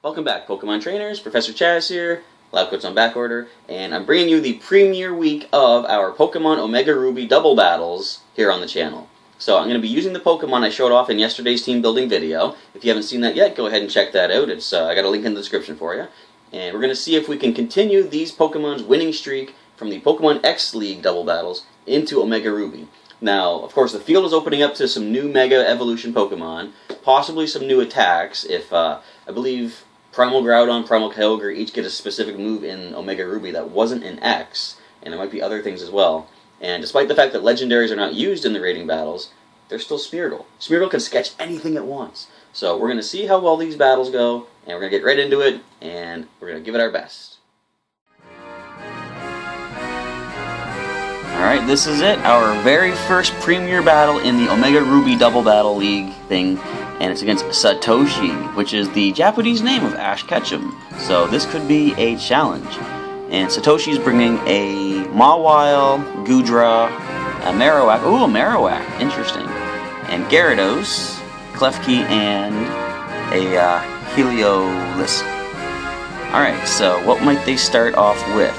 Welcome back, Pokemon trainers. Professor Chaz here, lab coats on back order, and I'm bringing you the premiere week of our Pokemon Omega Ruby double battles here on the channel. So I'm going to be using the Pokemon I showed off in yesterday's team building video. If you haven't seen that yet, go ahead and check that out. It's I got a link in the description for you. And we're going to see if we can continue these Pokemon's winning streak from the Pokemon X League double battles into Omega Ruby. Now, of course, the field is opening up to some new Mega Evolution Pokemon, possibly some new attacks if, I believe, Primal Groudon, Primal Kyogre each get a specific move in Omega Ruby that wasn't in X, and there might be other things as well. And despite the fact that legendaries are not used in the rating battles, they're still Smeargle. Smeargle can sketch anything at once. So we're going to see how well these battles go, and we're going to get right into it, and we're going to give it our best. Alright, this is it, our very first premier battle in the Omega Ruby Double Battle League thing, and it's against Satoshi, which is the Japanese name of Ash Ketchum. So this could be a challenge. And Satoshi's bringing a Mawile, Goodra, a Marowak, ooh, a Marowak, interesting, and Gyarados, Klefki, and a Heliolisk. Alright, so what might they start off with?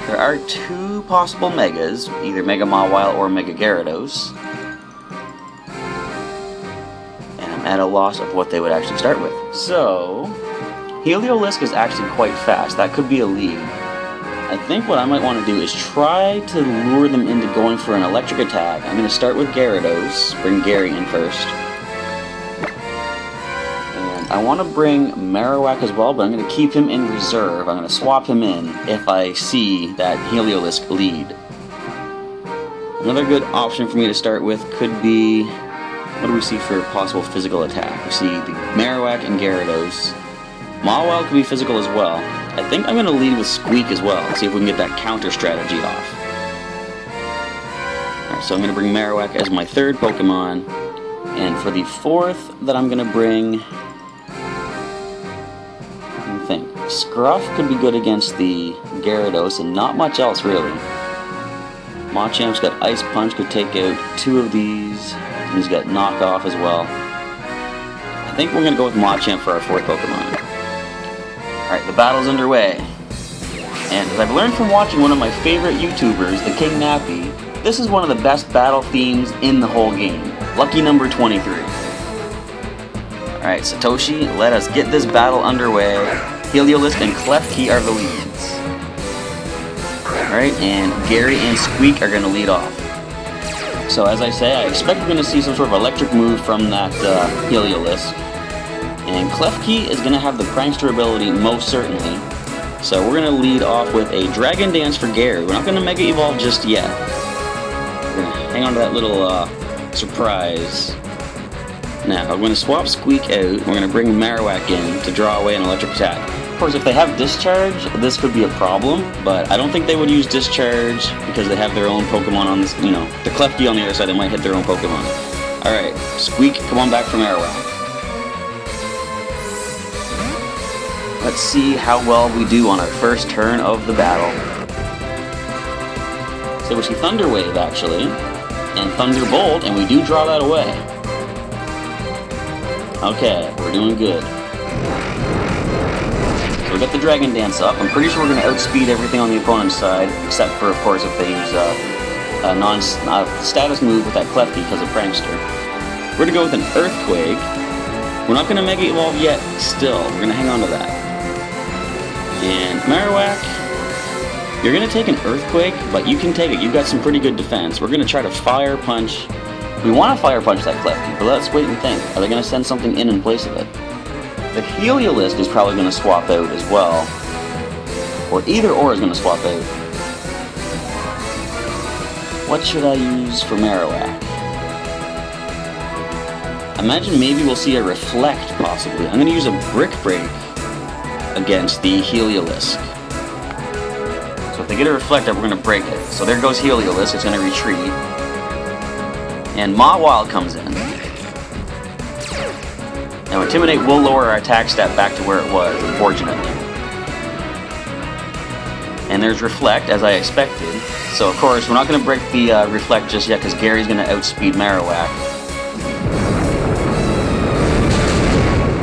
There are two possible Megas, either Mega Mawile or Mega Gyarados. And I'm at a loss of what they would actually start with. So, Heliolisk is actually quite fast. That could be a lead. I think what I might want to do is try to lure them into going for an electric attack. I'm going to start with Gyarados, bring Gary in first. I want to bring Marowak as well, but I'm going to keep him in reserve. I'm going to swap him in if I see that Heliolisk lead. Another good option for me to start with could be, what do we see for possible physical attack? We see the Marowak and Gyarados. Mawile could be physical as well. I think I'm going to lead with Squeak as well, see if we can get that counter strategy off. Alright, so I'm going to bring Marowak as my third Pokemon, and for the fourth that I'm going to bring, Scruff could be good against the Gyarados, and not much else really. Machamp's got Ice Punch, could take out two of these, and he's got Knock Off as well. I think we're going to go with Machamp for our fourth Pokemon. Alright, the battle's underway. And as I've learned from watching one of my favorite YouTubers, the King Nappy, this is one of the best battle themes in the whole game. Lucky number 23. Alright, Satoshi, let us get this battle underway. Heliolisk and Klefki are the leads. Alright, and Gary and Squeak are going to lead off. So as I say, I expect we're going to see some sort of electric move from that Heliolisk. And Klefki is going to have the prankster ability most certainly. So we're going to lead off with a Dragon Dance for Gary. We're not going to Mega Evolve just yet. We're going to hang on to that little surprise. Now, I'm going to swap Squeak out, we're going to bring Marowak in to draw away an electric attack. Of course, if they have Discharge, this could be a problem, but I don't think they would use Discharge because they have their own Pokemon on this, you know, the Klefki on the other side, they might hit their own Pokemon. Alright, Squeak, come on back for Marowak. Let's see how well we do on our first turn of the battle. So we see Thunder Wave, actually, and Thunderbolt, and we do draw that away. Okay, we're doing good. So we got the Dragon Dance up. I'm pretty sure we're going to outspeed everything on the opponent's side, except for, of course, if they use a non-status move with that Klefki because of Prankster. We're going to go with an Earthquake. We're not going to Mega Evolve yet, still. We're going to hang on to that. And Marowak, you're going to take an Earthquake, but you can take it. You've got some pretty good defense. We're going to try to Fire Punch. We want to Fire Punch that Klefki, but let's wait and think. Are they going to send something in place of it? The Heliolisk is probably going to swap out as well. Or either or is going to swap out. What should I use for Marowak? Imagine maybe we'll see a Reflect, possibly. I'm going to use a Brick Break against the Heliolisk. So if they get a Reflect up, we're going to break it. So there goes Heliolisk, it's going to retreat. And Mawile comes in. Now Intimidate will lower our attack stat back to where it was, unfortunately. And there's Reflect, as I expected. So of course, we're not going to break the Reflect just yet, because Gary's going to outspeed Marowak.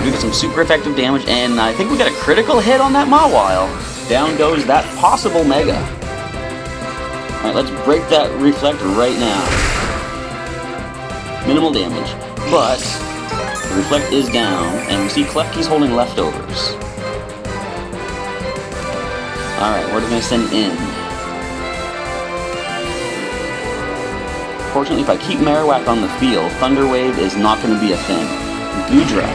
We get some super effective damage, and I think we got a critical hit on that Mawile. Down goes that possible Mega. Alright, let's break that Reflect right now. Minimal damage, but the Reflect is down, and we see Klefki's holding leftovers. Alright, what are we going to send in? Fortunately, if I keep Marowak on the field, Thunder Wave is not going to be a thing. Goodra.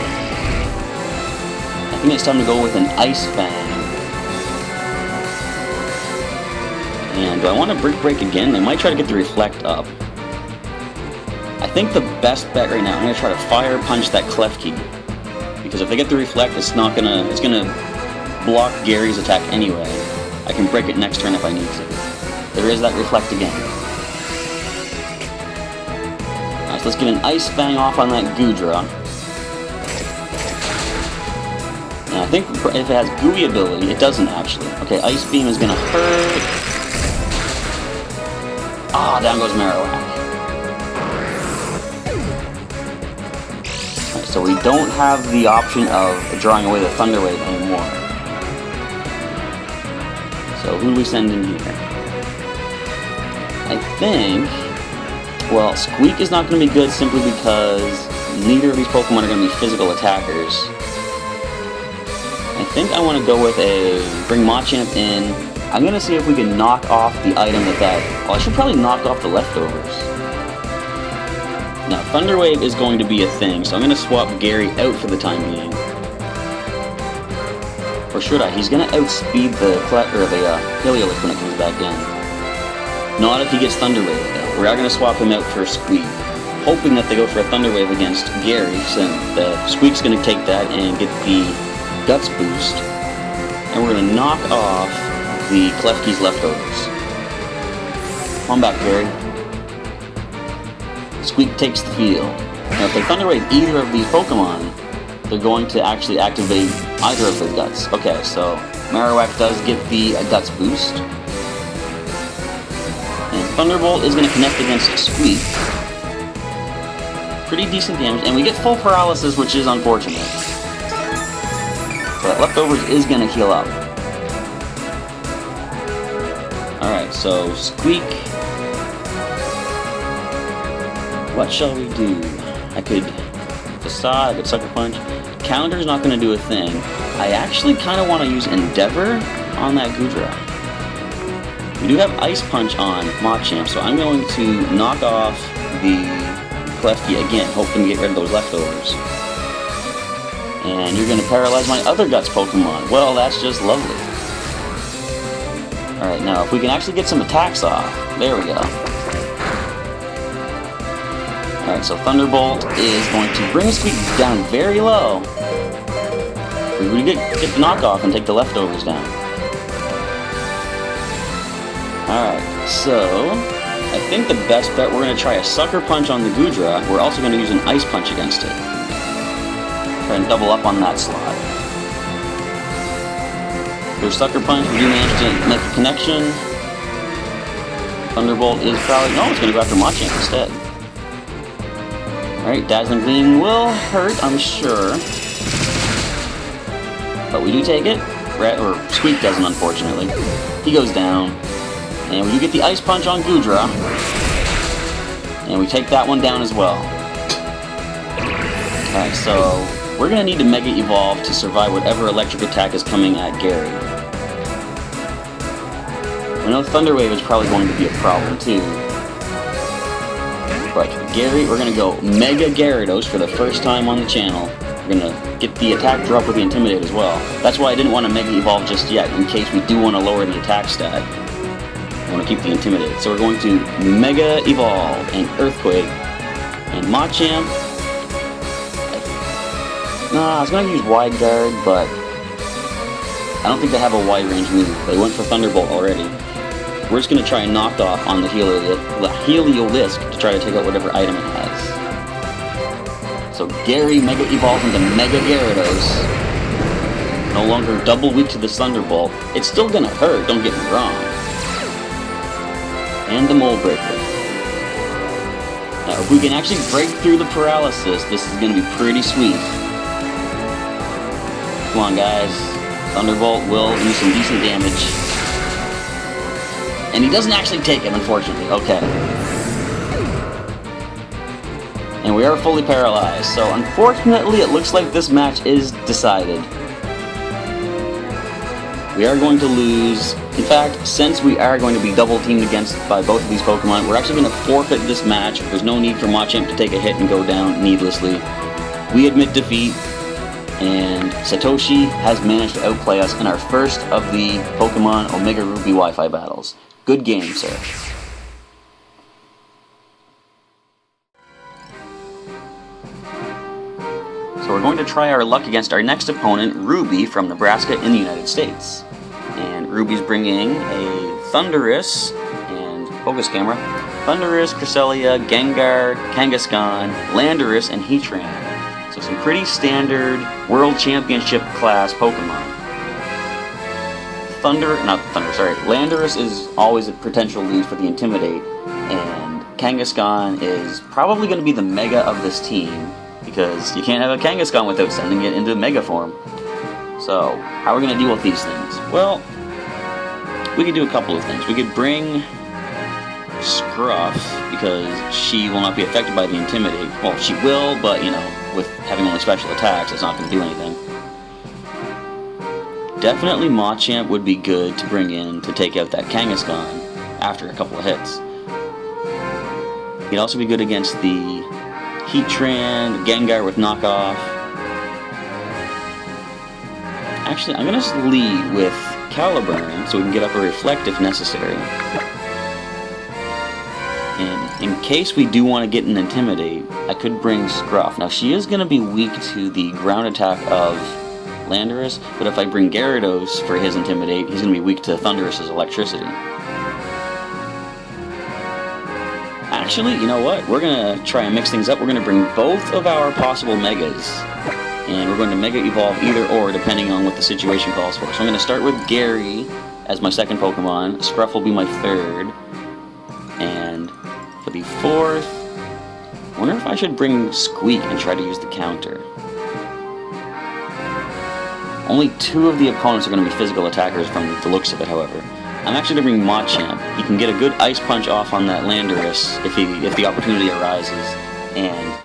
I think it's time to go with an Ice Fang. And do I want to Break again? They might try to get the Reflect up. I think the best bet right now, I'm going to try to Fire Punch that Klefki. Because if they get the Reflect, it's gonna block Gary's attack anyway. I can break it next turn if I need to. There is that Reflect again. Alright, so let's get an Ice Fang off on that Goodra. And I think if it has Gooey ability, it doesn't actually. Okay, Ice Beam is gonna hurt. Ah, down goes Marowak. Alright, so we don't have the option of drawing away the Thunder Wave anymore. So who do we send in here? I think... Well, Squeak is not going to be good simply because neither of these Pokemon are going to be physical attackers. I think I want to go with bring Machamp in. I'm going to see if we can knock off the item well, I should probably knock off the leftovers. Now, Thunder Wave is going to be a thing, so I'm going to swap Gary out for the time being. Or should I? He's going to outspeed the Heliolisk when it comes back in. Not if he gets Thunder Wave, though. We are going to swap him out for Squeak, hoping that they go for a Thunder Wave against Gary, so Squeak's going to take that and get the Guts boost. And we're going to knock off the Klefki's leftovers. Come on back, Gary. Squeak takes the field. Now, if they Thunder Wave either of these Pokemon, they're going to actually activate either of their Guts. Okay, so Marowak does get the Guts boost. And Thunderbolt is going to connect against Squeak. Pretty decent damage, and we get full paralysis, which is unfortunate. But Leftovers is going to heal up. Alright, so Squeak... What shall we do? I could Facade, I could Sucker Punch. Counter's not going to do a thing. I actually kind of want to use Endeavor on that Goodra. We do have Ice Punch on Machamp, so I'm going to knock off the Klefki again, hoping to get rid of those leftovers. And you're going to paralyze my other Guts Pokemon. Well, that's just lovely. Alright, now if we can actually get some attacks off. There we go. Alright, so Thunderbolt is going to bring Squeak down very low. We get the knockoff and take the leftovers down. Alright, so I think the best bet, we're going to try a Sucker Punch on the Goodra. We're also going to use an Ice Punch against it. Try and double up on that slot. There's Sucker Punch, we do manage to make a connection. Thunderbolt is probably... No, it's going to go after Machamp instead. Alright, Dazzling Gleam will hurt, I'm sure. But we do take it. Or Squeak doesn't, unfortunately. He goes down. And we do get the Ice Punch on Goodra. And we take that one down as well. Alright, so we're going to need to Mega Evolve to survive whatever electric attack is coming at Gary. I know Thunder Wave is probably going to be a problem too. But Gary, we're going to go Mega Gyarados for the first time on the channel. We're going to get the attack drop with the Intimidate as well. That's why I didn't want to Mega Evolve just yet, in case we do want to lower the attack stat. I want to keep the Intimidate. So we're going to Mega Evolve and Earthquake. And Machamp... Nah, I was going to use Wide Guard, but I don't think they have a wide range move. They went for Thunderbolt already. We're just going to try and knock off on the Heliolisk to try to take out whatever item it has. So Gary Mega Evolves into Mega Gyarados. No longer double weak to the Thunderbolt. It's still going to hurt, don't get me wrong. And the Mold Breaker. Now, if we can actually break through the paralysis, this is going to be pretty sweet. Come on, guys. Thunderbolt will do some decent damage. And he doesn't actually take him, unfortunately. Okay. And we are fully paralyzed, so unfortunately it looks like this match is decided. We are going to lose. In fact, since we are going to be double teamed against by both of these Pokemon, we're actually going to forfeit this match. There's no need for Machamp to take a hit and go down needlessly. We admit defeat, and Satoshi has managed to outplay us in our first of the Pokemon Omega Ruby Wi-Fi battles. Good game, sir. So we're going to try our luck against our next opponent, Ruby from Nebraska in the United States. And Ruby's bringing a Thundurus and focus camera. Thundurus, Cresselia, Gengar, Kangaskhan, Landorus, and Heatran. So some pretty standard World Championship class Pokemon. Landorus is always a potential lead for the Intimidate, and Kangaskhan is probably going to be the Mega of this team, because you can't have a Kangaskhan without sending it into Mega form. So, how are we going to deal with these things? Well, we could do a couple of things. We could bring Scruff, because she will not be affected by the Intimidate. Well, she will, but, you know, with having only special attacks, it's not going to do anything. Definitely Machamp would be good to bring in to take out that Kangaskhan after a couple of hits. He'd also be good against the Heatran, Gengar with knockoff. Actually, I'm going to lead with Caliburn so we can get up a Reflect if necessary. And in case we do want to get an Intimidate, I could bring Scruff. Now, she is going to be weak to the ground attack of Landorus, but if I bring Gyarados for his Intimidate, he's going to be weak to Thundurus' Electricity. Actually, you know what? We're going to try and mix things up. We're going to bring both of our possible Megas, and we're going to Mega Evolve either or depending on what the situation calls for. So I'm going to start with Gary as my second Pokemon. Scruff will be my third. And for the fourth, I wonder if I should bring Squeak and try to use the counter. Only two of the opponents are going to be physical attackers from the looks of it, however. I'm actually going to bring Machamp. He can get a good Ice Punch off on that Landorus if the opportunity arises, and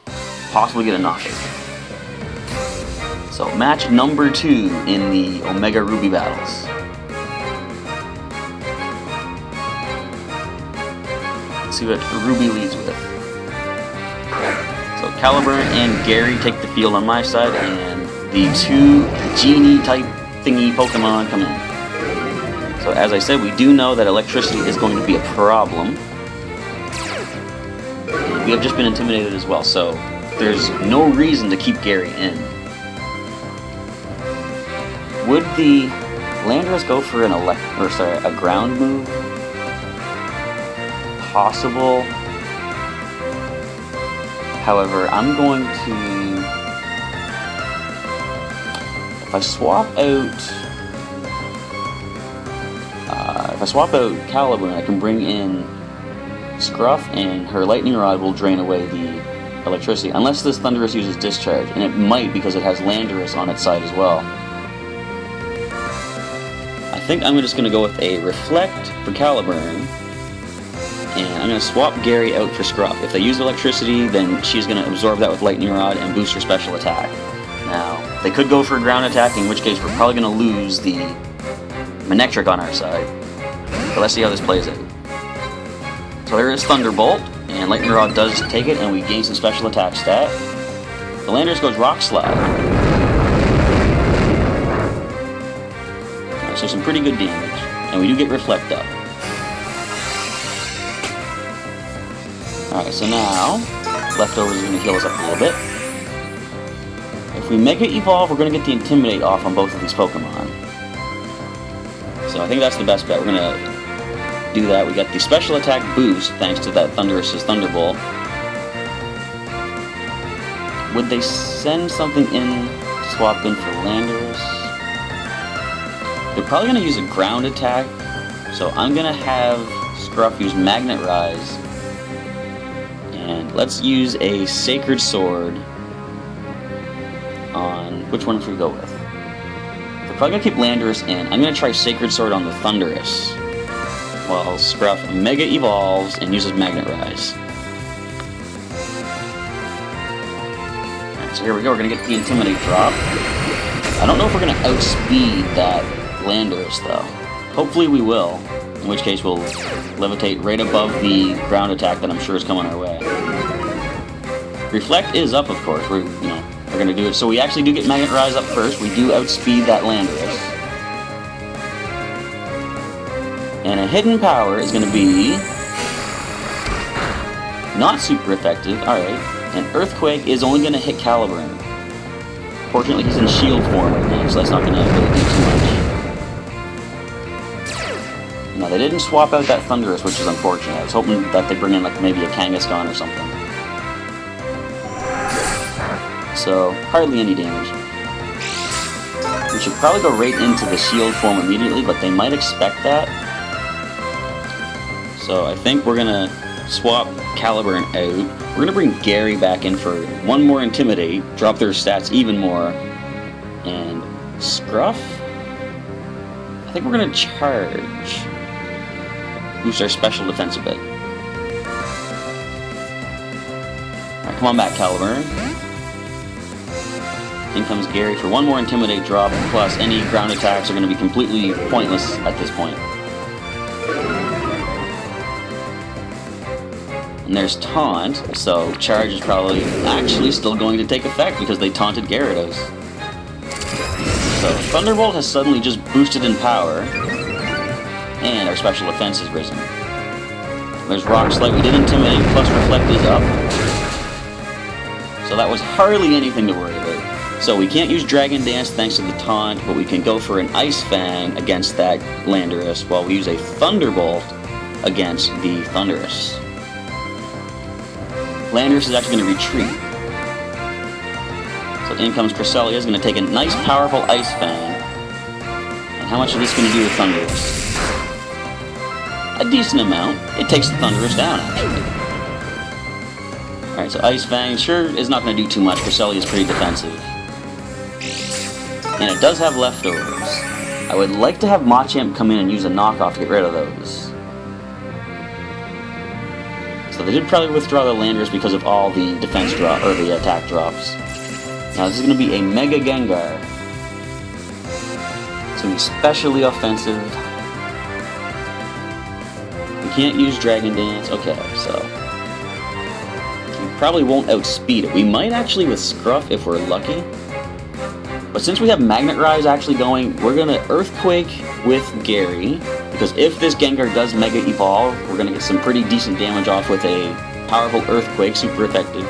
possibly get a knockout. So, match number 2 in the Omega Ruby battles. Let's see what Ruby leads with. So, Caliburn and Gary take the field on my side, and the two Genie-type thingy Pokemon come in. So as I said, we do know that electricity is going to be a problem. We have just been intimidated as well, so there's no reason to keep Gary in. Would the Landorus go for a ground move? Possible. However, I'm going to... If I swap out Caliburn, I can bring in Scruff, and her Lightning Rod will drain away the electricity, unless this Thundurus uses Discharge, and it might because it has Landorus on its side as well. I think I'm just going to go with a Reflect for Caliburn, and I'm going to swap Gary out for Scruff. If they use electricity, then she's going to absorb that with Lightning Rod and boost her special attack. Now, they could go for a ground attack, in which case we're probably going to lose the Manectric on our side. But let's see how this plays out. So there is Thunderbolt, and Lightning Rod does take it, and we gain some special attack stat. The Landorus goes Rock Slide. Alright, so some pretty good damage, and we do get Reflect up. Alright, so now, Leftovers is going to heal us up a little bit. If we Mega Evolve, we're going to get the Intimidate off on both of these Pokemon. So I think that's the best bet. We're going to do that. We got the special attack boost thanks to that Thundurus' Thunderbolt. Would they send something in to swap in for Landorus? They're probably going to use a ground attack, so I'm going to have Scruff use Magnet Rise. And let's use a Sacred Sword on... Which one should we go with? we're probably gonna keep Landorus in. I'm gonna try Sacred Sword on the Thundurus, while Scruff Mega Evolves and uses Magnet Rise. Alright, so here we go, we're gonna get the Intimidate drop. I don't know if we're gonna outspeed that Landorus though. Hopefully we will, in which case we'll levitate right above the ground attack that I'm sure is coming our way. Reflect is up, of course. We're gonna do it. So we actually do get Magnet Rise up first. We do outspeed that Landorus. And a hidden power is gonna be not super effective. Alright. And Earthquake is only gonna hit Caliburn. Fortunately, he's in shield form right now, so that's not gonna really do too much. No, they didn't swap out that Thundurus, which is unfortunate. I was hoping that they bring in like maybe a Kangaskhan or something. So, hardly any damage. We should probably go right into the shield form immediately, but they might expect that. So I think we're gonna swap Caliburn out. We're gonna bring Gary back in for one more Intimidate, drop their stats even more, and Scruff? I think we're gonna charge. Boost our special defense a bit. Alright, come on back, Caliburn. In comes Gary for one more Intimidate drop, plus any ground attacks are going to be completely pointless at this point. And there's Taunt, so Charge is probably actually still going to take effect because they taunted Gyarados. So Thunderbolt has suddenly just boosted in power, and our special defense has risen. There's Rock Slide, we did Intimidate, plus Reflect is up. So that was hardly anything to worry about. So we can't use Dragon Dance thanks to the taunt, but we can go for an Ice Fang against that Landorus, while we use a Thunderbolt against the Thundurus. Landorus is actually going to retreat. So in comes Cresselia, is going to take a nice powerful Ice Fang. And how much is this going to do with Thundurus? A decent amount. It takes the Thundurus down, actually. Alright, so Ice Fang sure is not going to do too much. Cresselia is pretty defensive. And it does have leftovers. I would like to have Machamp come in and use a knockoff to get rid of those. So they did probably withdraw the Landorus because of all the defense drop or the attack drops. Now this is going to be a Mega Gengar. It's going to be specially offensive. We can't use Dragon Dance. Okay, so we probably won't outspeed it. We might actually with Scruff if we're lucky. But since we have Magnet Rise actually going, we're going to Earthquake with Gary, because if this Gengar does Mega Evolve, we're going to get some pretty decent damage off with a powerful Earthquake, super effective.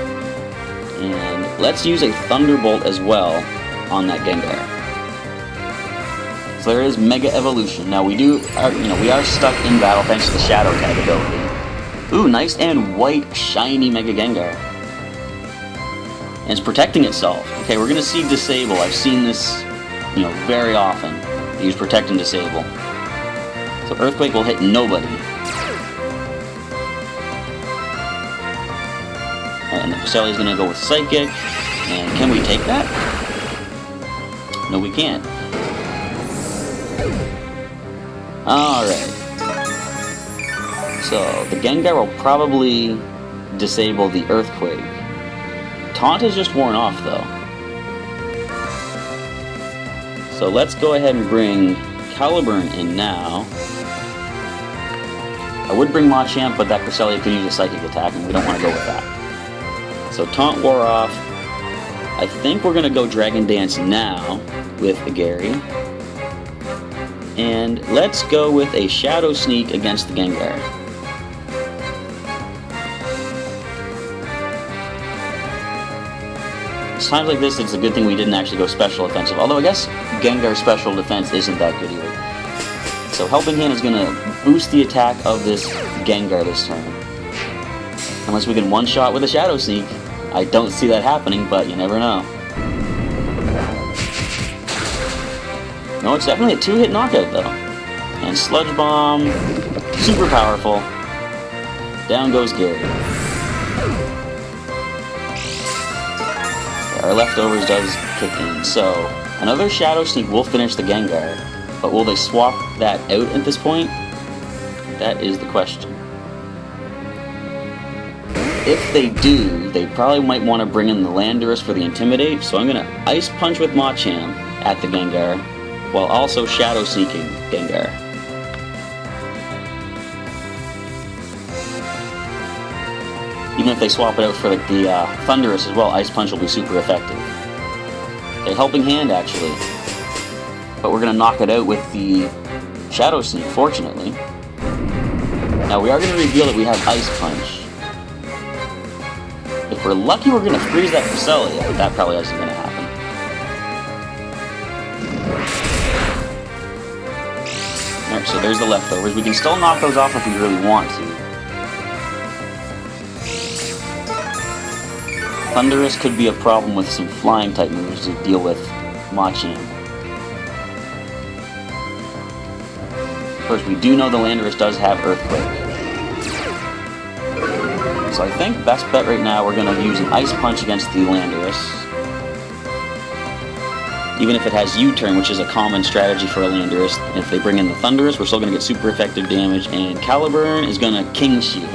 And let's use a Thunderbolt as well on that Gengar. So there is Mega Evolution. Now we are stuck in battle thanks to the Shadow Tag ability. Ooh, nice and white, shiny Mega Gengar. And it's protecting itself. Okay, we're gonna see Disable. I've seen this, very often. They use Protect and Disable. So Earthquake will hit nobody. And the Cresselia is gonna go with Psychic. And can we take that? No, we can't. Alright. So the Gengar will probably disable the Earthquake. Taunt is just worn off, though. So let's go ahead and bring Caliburn in now. I would bring Machamp, but that Cresselia could use a Psychic attack, and we don't want to go with that. So Taunt wore off. I think we're going to go Dragon Dance now with the Gary. And let's go with a Shadow Sneak against the Gengar. Times like this, it's a good thing we didn't actually go special offensive. Although I guess Gengar's special defense isn't that good either. So Helping Hand is going to boost the attack of this Gengar this turn. Unless we can one-shot with a Shadow Sneak. I don't see that happening, but you never know. No, it's definitely a 2-hit knockout though. And Sludge Bomb, super powerful. Down goes Gary. Our leftovers does kick in, so Another Shadow Sneak will finish the Gengar, but will they swap that out at this point? That is the question. If they do, they probably might want to bring in the Landorus for the Intimidate, so I'm going to Ice Punch with Machamp at the Gengar, while also Shadow Sneaking Gengar. Even if they swap it out for like the Thundurus as well, Ice Punch will be super effective. A helping hand, actually. But we're going to knock it out with the Shadow Sneak, fortunately. Now, we are going to reveal that we have Ice Punch. If we're lucky, we're going to freeze that Cresselia, but that probably isn't going to happen. Alright, so there's the leftovers. We can still knock those off if we really want to. Thundurus could be a problem with some flying type moves to deal with Machamp. Of course, we do know the Landorus does have Earthquake. So I think best bet right now, we're going to use an Ice Punch against the Landorus. Even if it has U-turn, which is a common strategy for a Landorus. And if they bring in the Thundurus, we're still going to get super effective damage. And Caliburn is going to King Shield.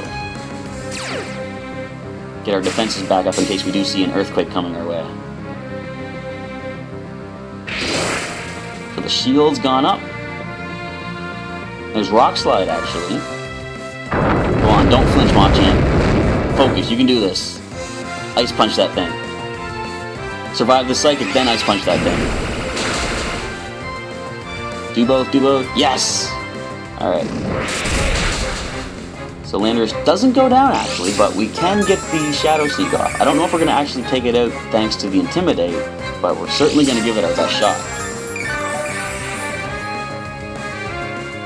Get our defenses back up in case we do see an Earthquake coming our way. So the shield's gone up. There's Rock Slide, actually. Go on, don't flinch, Machamp. Focus, you can do this. Ice Punch that thing. Survive the Psychic, then Ice Punch that thing. Do both, do both. Yes! Alright. So Landorus doesn't go down, actually, but we can get the Shadow Sneak off. I don't know if we're going to actually take it out thanks to the Intimidate, but we're certainly going to give it our best shot.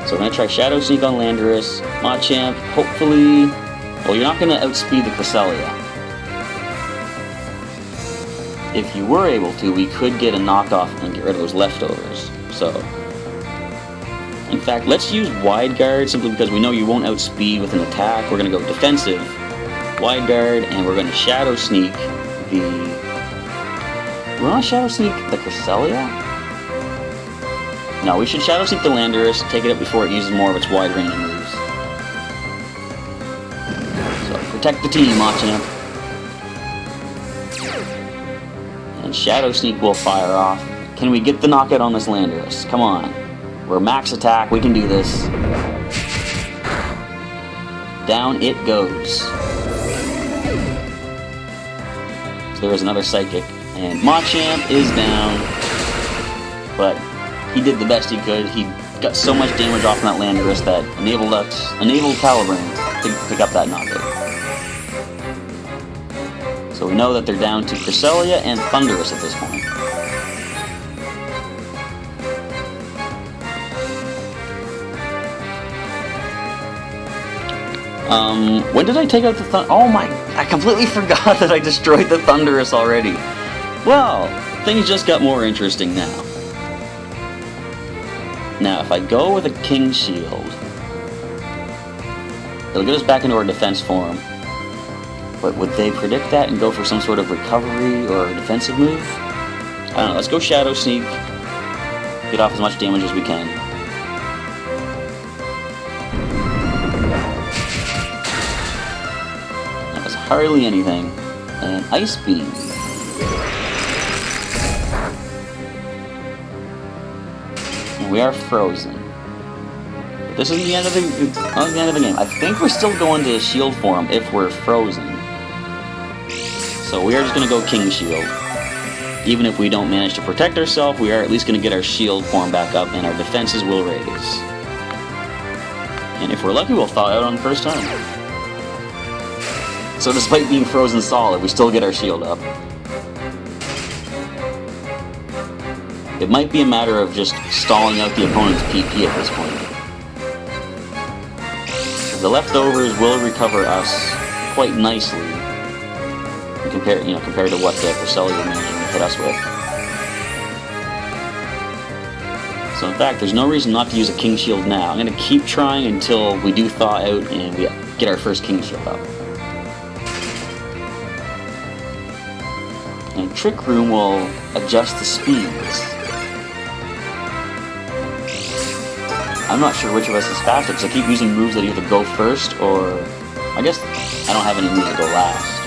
So we're going to try Shadow Sneak on Landorus. Machamp, hopefully... Well, you're not going to outspeed the Cresselia. If you were able to, we could get a knockoff and get rid of those leftovers. So, in fact, let's use Wide Guard simply because we know you won't outspeed with an attack. We're going to go defensive, Wide Guard, and we're going to Shadow Sneak the... We're going to Shadow Sneak the Cresselia? No, we should Shadow Sneak the Landorus, take it up before it uses more of its wide range moves. Protect the team, Machamp. And Shadow Sneak will fire off. Can we get the knockout on this Landorus? Come on. We're max attack, we can do this. Down it goes. So there is another Psychic. And Machamp is down. But he did the best he could. He got so much damage off on that Landorus that enabled Caliburn to pick up that knockout. So we know that they're down to Cresselia and Thundurus at this point. When did I take out the Oh my, I completely forgot that I destroyed the Thundurus already. Well, things just got more interesting now. Now, if I go with a King Shield, it'll get us back into our defense form. But would they predict that and go for some sort of recovery or defensive move? I don't know, let's go Shadow Sneak. Get off as much damage as we can. That was hardly anything. And Ice Beam. And we are frozen. But this isn't the end of the game. I think we're still going to Shield form if we're frozen. So we are just going to go King Shield. Even if we don't manage to protect ourselves, we are at least going to get our Shield form back up and our defenses will raise. And if we're lucky, we'll thaw out on the first turn. So despite being frozen solid, we still get our Shield up. It might be a matter of just stalling out the opponent's PP at this point. The leftovers will recover us quite nicely. Compared to what the Cresselia managed to hit us with. So in fact, there's no reason not to use a King Shield now. I'm going to keep trying until we do thaw out and we get our first King Shield up. And Trick Room will adjust the speeds. I'm not sure which of us is faster, because I keep using moves that either go first, or... I guess I don't have any moves that go last.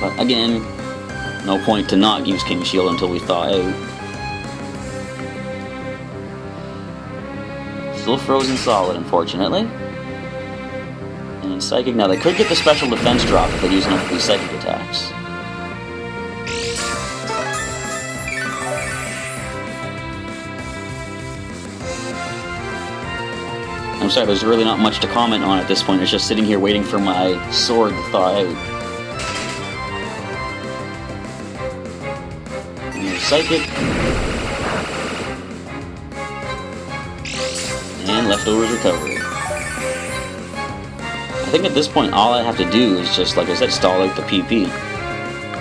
But again, no point to not use King Shield until we thaw out. Still frozen solid, unfortunately. And Psychic, now they could get the special defense drop if they use enough of these Psychic attacks. I'm sorry, there's really not much to comment on at this point. It's just sitting here waiting for my sword to thaw out. And there's Psychic. And Leftovers Recovery. I think at this point all I have to do is just, like I said, stall out the PP.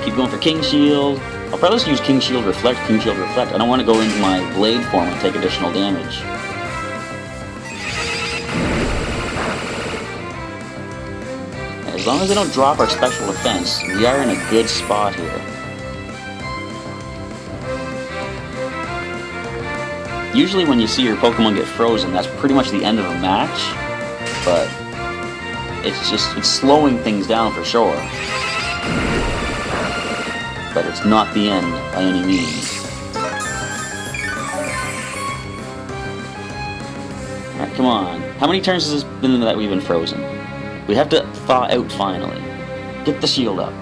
Keep going for King Shield. I'll probably just use King Shield Reflect, King Shield Reflect. I don't want to go into my Blade form and take additional damage. As long as they don't drop our special defense, we are in a good spot here. Usually when you see your Pokemon get frozen, that's pretty much the end of a match, but it's slowing things down for sure. But it's not the end by any means. Alright, come on. How many turns has this been that we've been frozen? We have to thaw out finally. Get the shield up.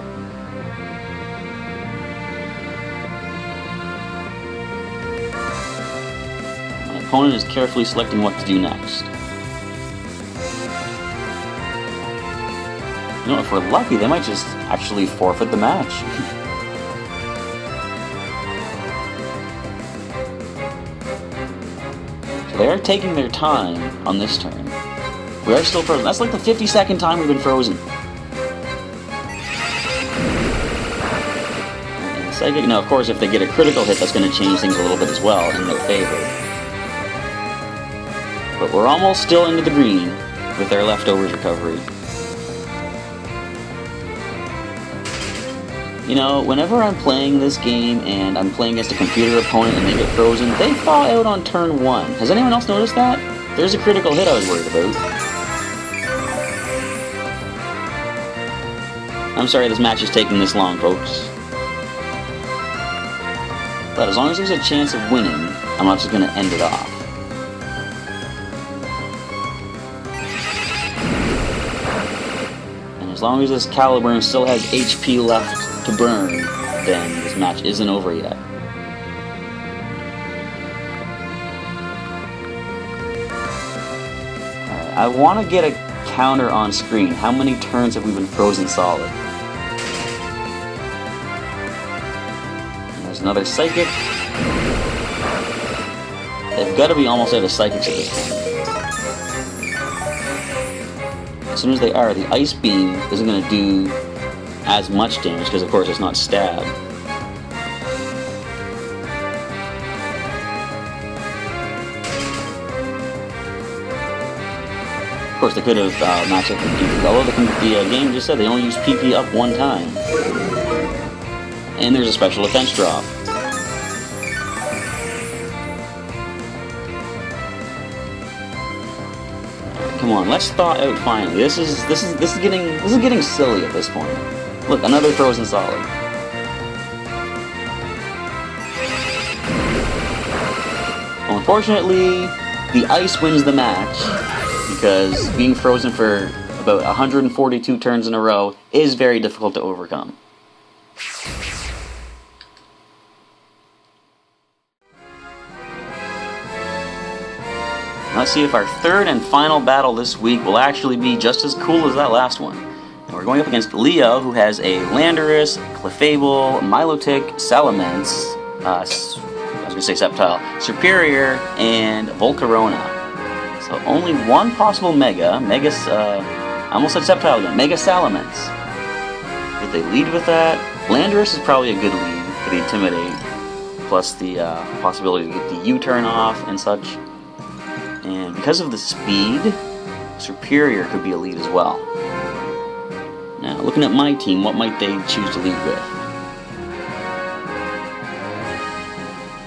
My opponent is carefully selecting what to do next. You know, if we're lucky, they might just actually forfeit the match. So they are taking their time on this turn. We are still frozen. That's like the 52nd time we've been frozen. And Psychic, now of course if they get a critical hit, that's going to change things a little bit as well in their favor. But we're almost still into the green with their Leftovers Recovery. You know, whenever I'm playing this game and I'm playing against a computer opponent and they get frozen, they thaw out on turn 1. Has anyone else noticed that? There's a critical hit I was worried about. I'm sorry this match is taking this long, folks. But as long as there's a chance of winning, I'm not just going to end it off. And as long as this Caliburn still has HP left to burn, then this match isn't over yet. Alright, I want to get a counter on screen. How many turns have we been frozen solid? Another Psychic. They've got to be almost out of Psychics at this point. As soon as they are, the Ice Beam isn't going to do as much damage because, of course, it's not stab. Of course, they could have matched up with PP, although the game just said they only use PP up one time. And there's a special defense drop. Come on, let's thaw out finally. This is getting silly at this point. Look, another frozen solid. Well, unfortunately, the ice wins the match because being frozen for about 142 turns in a row is very difficult to overcome. Let's see if our third and final battle this week will actually be just as cool as that last one. And we're going up against Leo, who has a Landorus, Clefable, Milotic, Salamence, I was going to say Sceptile, Superior, and Volcarona. So only one possible Mega. I almost said Sceptile again. Mega Salamence. Would they lead with that? Landorus is probably a good lead for the Intimidate, plus the possibility to get the U-turn off and such. And because of the speed, Superior could be a lead as well. Now, looking at my team, what might they choose to lead with?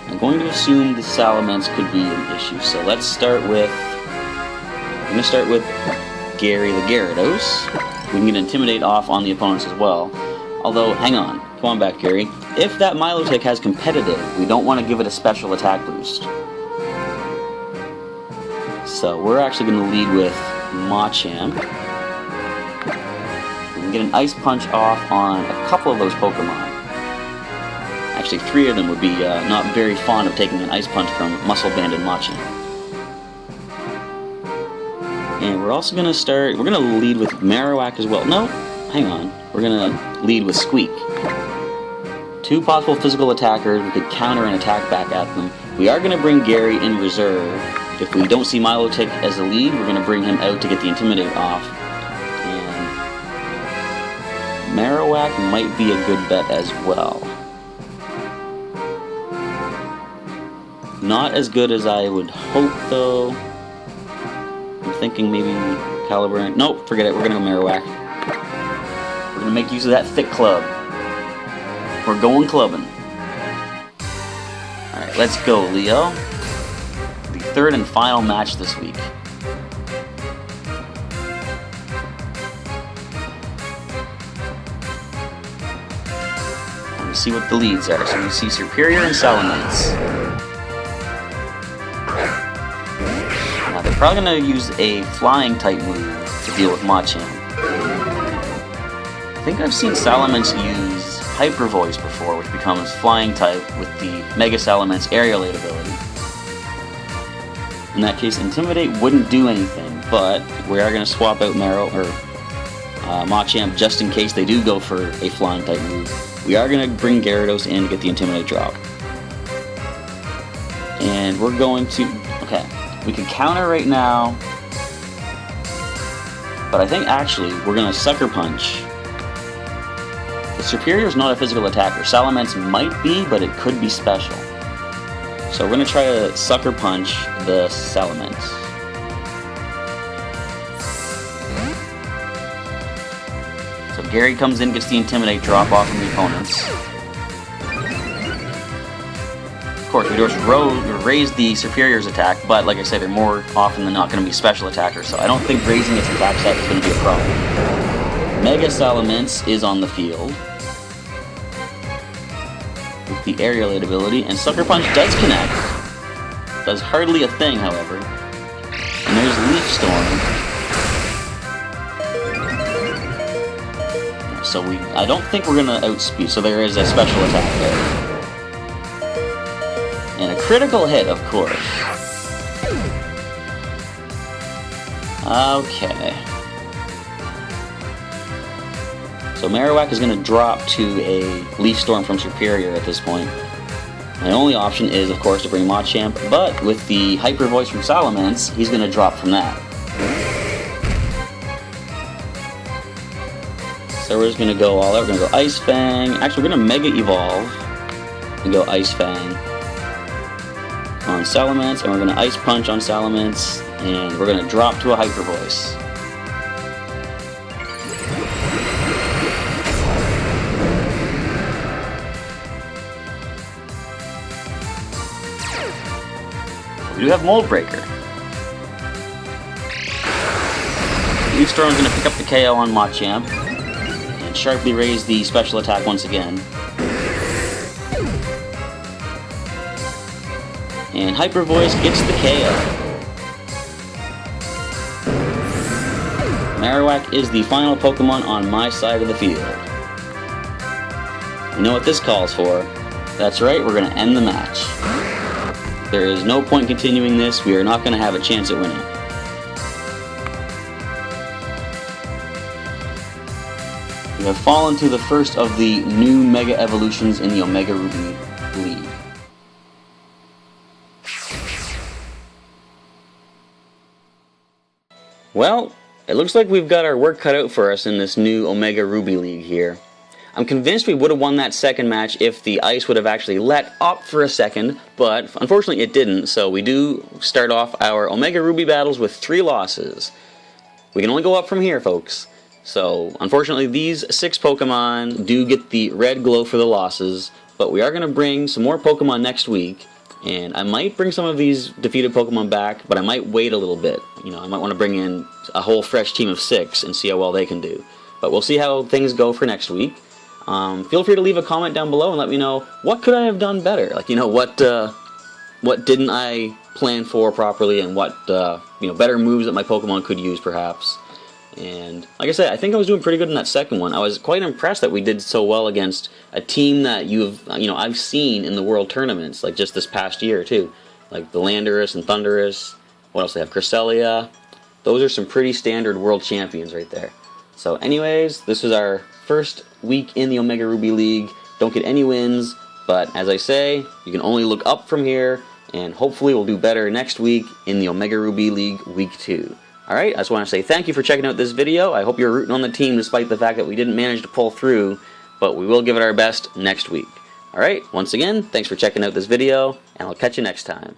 I'm going to assume the Salamence could be an issue, so let's start with... I'm going to start with Gary the Gyarados. We can get Intimidate off on the opponents as well. Although, hang on. Come on back, Gary. If that Milotic has competitive, we don't want to give it a special attack boost. So we're actually going to lead with Machamp. We can get an Ice Punch off on a couple of those Pokemon. Actually, 3 of them would be not very fond of taking an Ice Punch from Muscle Band and Machamp. And we're also going to start... We're going to lead with Marowak as well. No, hang on. We're going to lead with Squeak. 2 possible physical attackers. We could counter and attack back at them. We are going to bring Gary in reserve. If we don't see Milotic as a lead, we're going to bring him out to get the Intimidate off. And Marowak might be a good bet as well. Not as good as I would hope, though. I'm thinking maybe Caliburn. Nope, forget it. We're going to go Marowak. We're going to make use of that thick club. We're going clubbing. Alright, let's go, Leo. The 3rd and final match this week. Let me see what the leads are. So we see Superior and Salamence. Now they're probably going to use a flying type move to deal with Machamp. I think I've seen Salamence use Hyper Voice before, which becomes flying type with the Mega Salamence Aerial Aid ability. In that case, Intimidate wouldn't do anything, but we are going to swap out Machamp just in case they do go for a flying type move. We are going to bring Gyarados in to get the Intimidate drop. And we're going to... Okay, we can counter right now, but I think actually we're going to Sucker Punch. The Superior is not a physical attacker. Salamence might be, but it could be special. So we're going to try to Sucker Punch the Salamence. So Gary comes in, gets the Intimidate drop off from the opponents. Of course, we just raise the Superior's attack, but like I said, they're more often than not going to be special attackers, so I don't think raising its attack set is going to be a problem. Mega Salamence is on the field with the Aerial Aid ability, and Sucker Punch does connect. Does hardly a thing, however. And there's Leaf Storm. So I don't think we're going to outspeed, so there is a special attack there. And a critical hit, of course. Okay. So Marowak is going to drop to a Leaf Storm from Superior at this point. My only option is, of course, to bring Machamp, but with the Hyper Voice from Salamence, he's going to drop from that. So we're just going to go all out. We're going to go Ice Fang. Actually, we're going to Mega Evolve and go Ice Fang on Salamence, and we're going to Ice Punch on Salamence, and we're going to drop to a Hyper Voice. We do have Mold Breaker. Leaf Storm is going to pick up the KO on Machamp and sharply raise the special attack once again. And Hyper Voice gets the KO. Marowak is the final Pokemon on my side of the field. You know what this calls for? That's right, we're going to end the match. There is no point continuing this. We are not going to have a chance at winning. We have fallen to the first of the new Mega Evolutions in the Omega Ruby League. Well, it looks like we've got our work cut out for us in this new Omega Ruby League here. I'm convinced we would have won that second match if the ice would have actually let up for a second, but unfortunately it didn't, so we do start off our Omega Ruby battles with 3 losses. We can only go up from here, folks. So, unfortunately, these 6 Pokemon do get the red glow for the losses, but we are going to bring some more Pokemon next week, And I might bring some of these defeated Pokemon back, but I might wait a little bit. You know, I might want to bring in a whole fresh team of 6 and see how well they can do. But we'll see how things go for next week. Feel free to leave a comment down below and let me know what could I have done better. Like, you know, what didn't I plan for properly, and what you know, better moves that my Pokemon could use perhaps. And like I said, I think I was doing pretty good in that second one. I was quite impressed that we did so well against a team that I've seen in the World Tournaments, like just this past year too. Like the Landorus and Thundurus. What else they have? Cresselia. Those are some pretty standard World Champions right there. So anyways, this was our first week in the Omega Ruby League. Don't get any wins, but as I say, you can only look up from here, and hopefully we'll do better next week in the Omega Ruby League Week 2. Alright, I just want to say thank you for checking out this video. I hope you're rooting on the team despite the fact that we didn't manage to pull through, but we will give it our best next week. Alright, once again, thanks for checking out this video, and I'll catch you next time.